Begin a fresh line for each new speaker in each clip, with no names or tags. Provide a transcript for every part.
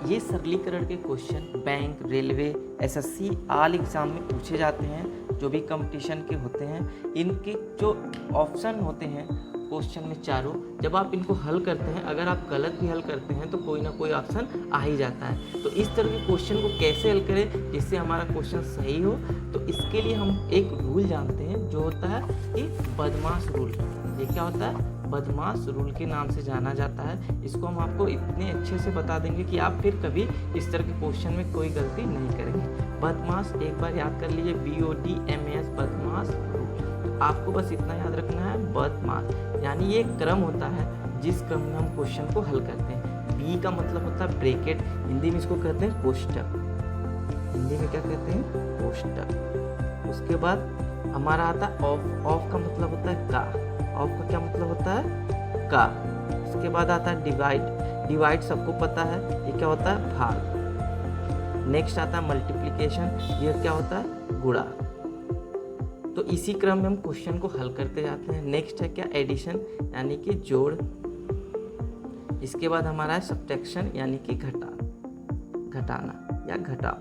ये सरलीकरण के question bank, railway, SSC all exam में पूछे जाते हैं, जो भी कंपटीशन के होते हैं। इनके जो ऑप्शन होते हैं क्वेश्चन में चारों, जब आप इनको हल करते हैं, अगर आप गलत भी हल करते हैं तो कोई ना कोई ऑप्शन आ ही जाता है। तो इस तरह के क्वेश्चन को कैसे हल करें जिससे हमारा क्वेश्चन सही हो, तो इसके लिए हम एक रूल जानते हैं जो होता है कि बदमाश रूल। ये क्या होता है? बदमाश रूल के नाम से जाना जाता है। इसको हम आपको इतने अच्छे से बता देंगे कि आप फिर कभी इस तरह के क्वेश्चन में कोई गलती नहीं करेंगे। बदमाश एक बार याद कर लीजिए, BODMAS, बदमाश रूल। आपको बस इतना याद रखना है, बदमाश यानी ये क्रम होता है जिस क्रम में हम क्वेश्चन को हल करते हैं। बी का मतलब होता है ब्रैकेट, हिंदी में इसको कहते हैं कोष्टक। हिंदी में क्या कहते हैं? कोष्टक। उसके बाद हमारा आता है ऑफ। ऑफ का मतलब होता है का। ऑफ का क्या मतलब होता है? का। उसके बाद आता है डिवाइड। डिवाइड सबको पता है, ये क्या होता है? भाग। नेक्स्ट आता है मल्टीप्लिकेशन, ये क्या होता है? गुणा। तो इसी क्रम में हम क्वेश्चन को हल करते जाते हैं। नेक्स्ट है क्या? एडिशन यानी कि जोड़। इसके बाद हमारा है सब्ट्रैक्शन यानी कि घटाना या घटाव।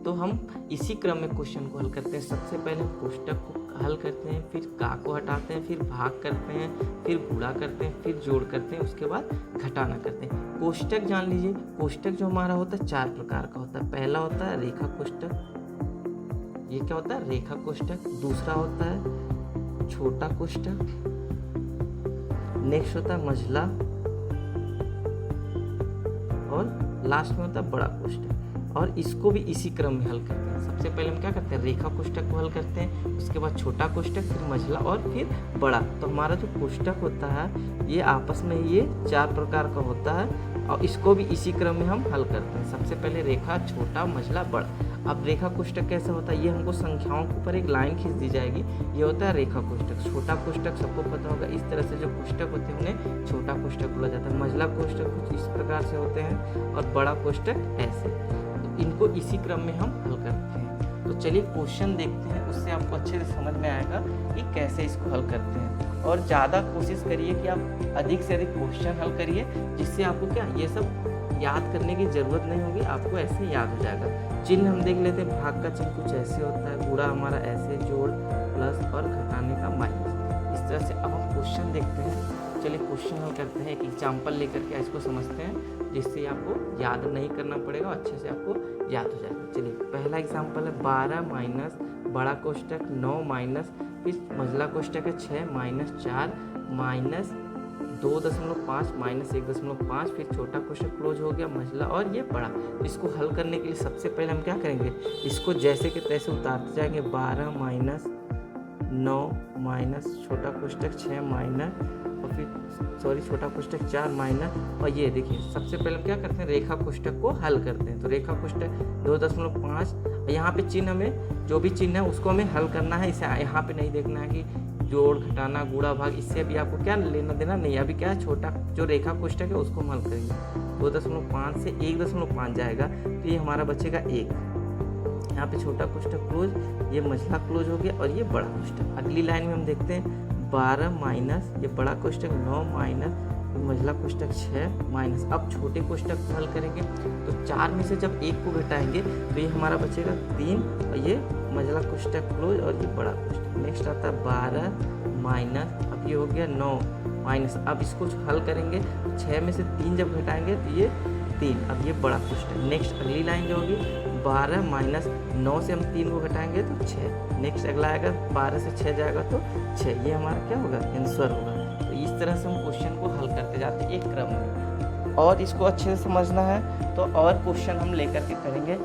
तो हम इसी क्रम में क्वेश्चन को हल करते हैं। सबसे पहले हम कोष्टक को हल करते हैं, फिर का को हटाते हैं, फिर भाग करते हैं, फिर गुणा करते हैं, फिर जोड़ करते हैं, उसके बाद घटाना करते हैं। कोष्टक जान लीजिए, कोष्टक जो हमारा होता है 4 प्रकार का होता है। पहला होता है रेखा कोष्टक, ये क्या होता है? रेखा कोष्टक। दूसरा होता है छोटा कोष्टक। नेक्स्ट होता है मंझला, और लास्ट में होता है बड़ा कोष्टक। और इसको भी इसी क्रम में हल करते हैं। सबसे पहले हम क्या करते हैं? रेखा कोष्टक को हल करते हैं, उसके बाद छोटा कोष्टक, फिर मंझला और फिर बड़ा। तो हमारा जो कोष्टक होता है ये आपस में ये 4 प्रकार का होता है, और इसको भी इसी क्रम में हम हल करते हैं। सबसे पहले रेखा, छोटा, मंझला, बड़ा। अब रेखा कोष्टक कैसे होता है? ये हमको संख्याओं के ऊपर एक लाइन खींच दी जाएगी, ये होता है रेखा कोष्टक। छोटा कोष्टक सबको पता होगा, इस तरह से जो कोष्टक होते हैं उन्हें छोटा कोष्टक बोला जाता है। मंझला कोष्टक कुछ इस प्रकार से होते हैं, और बड़ा कोष्टक ऐसे। तो इनको इसी क्रम में हम हल करते हैं। तो चलिए क्वेश्चन देखते हैं, उससे आपको अच्छे से समझ में आएगा कि कैसे इसको हल करते हैं। और ज़्यादा कोशिश करिए कि आप अधिक से अधिक क्वेश्चन हल करिए, जिससे आपको क्या ये सब याद करने की ज़रूरत नहीं होगी, आपको ऐसे याद हो जाएगा। चिन्ह हम देख लेते हैं। भाग का चिन्ह कुछ ऐसे होता है, गुणा हमारा ऐसे, जोड़ प्लस और घटाने का माइनस। इस तरह से अब हम क्वेश्चन देखते हैं। चलिए क्वेश्चन हल करते हैं, एक एग्जाम्पल लेकर के इसको समझते हैं, जिससे आपको याद नहीं करना पड़ेगा, अच्छे से आपको याद हो जाएगा। चलिए पहला एग्जाम्पल है 12 माइनस बड़ा कोष्टक 9 माइनस, फिर मंझला कोष्टक है 6 माइनस 4 माइनस 2.5 माइनस 1.5, फिर छोटा कोष्टक क्लोज हो गया, मंझला और ये बड़ा। इसको हल करने के लिए सबसे पहले हम क्या करेंगे? इसको जैसे के तैसे उतारते जाएंगे। 12 माइनस 9 माइनस छोटा कोष्टक 6 माइनस, और फिर छोटा कोष्टक 4 माइनस, और ये देखिए सबसे पहले हम क्या करते हैं? रेखा कोष्टक को हल करते हैं। तो रेखा कोष्टक 2.5, यहाँ पे चिन्ह हमें जो भी चिन्ह है उसको हमें हल करना है। इसे यहाँ पे नहीं देखना है कि जोड़, घटाना, गुणा, भाग, इससे अभी आपको क्या लेना देना नहीं। अभी क्या है? छोटा जो रेखा कोष्टक है उसको हम हल करेंगे। 2.5 से 1.5 जाएगा, तो ये हमारा बचेगा 1। यहाँ पे छोटा कोष्टक क्लोज, ये मंझला क्लोज हो गया, और ये बड़ा कोष्टक। अगली लाइन में हम देखते हैं 12 माइनस ये बड़ा कोष्टक 9 माइनस मंझला कोष्टक 6 माइनस। अब छोटे कोष्टक को हल करेंगे, तो 4 में से जब 1 को घटाएंगे तो ये हमारा बचेगा 3, और ये मंझला कोष्टक क्लोज, और ये बड़ा कोष्टक। नेक्स्ट आता है 12 माइनस, अब ये हो गया 9 माइनस। अब इसको हल करेंगे, 6 में से 3 जब घटाएंगे तो ये 3, अब ये बड़ा कोष्टक। नेक्स्ट अगली लाइन जो होगी 12 माइनस 9 से हम 3 को घटाएंगे तो 6। नेक्स्ट अगला आएगा 12 से 6 जाएगा तो 6, ये हमारा क्या होगा? आंसर होगा। तो इस तरह से हम क्वेश्चन को हल करते जाते हैं एक क्रम में, और इसको अच्छे से समझना है तो और क्वेश्चन हम लेकर के करेंगे।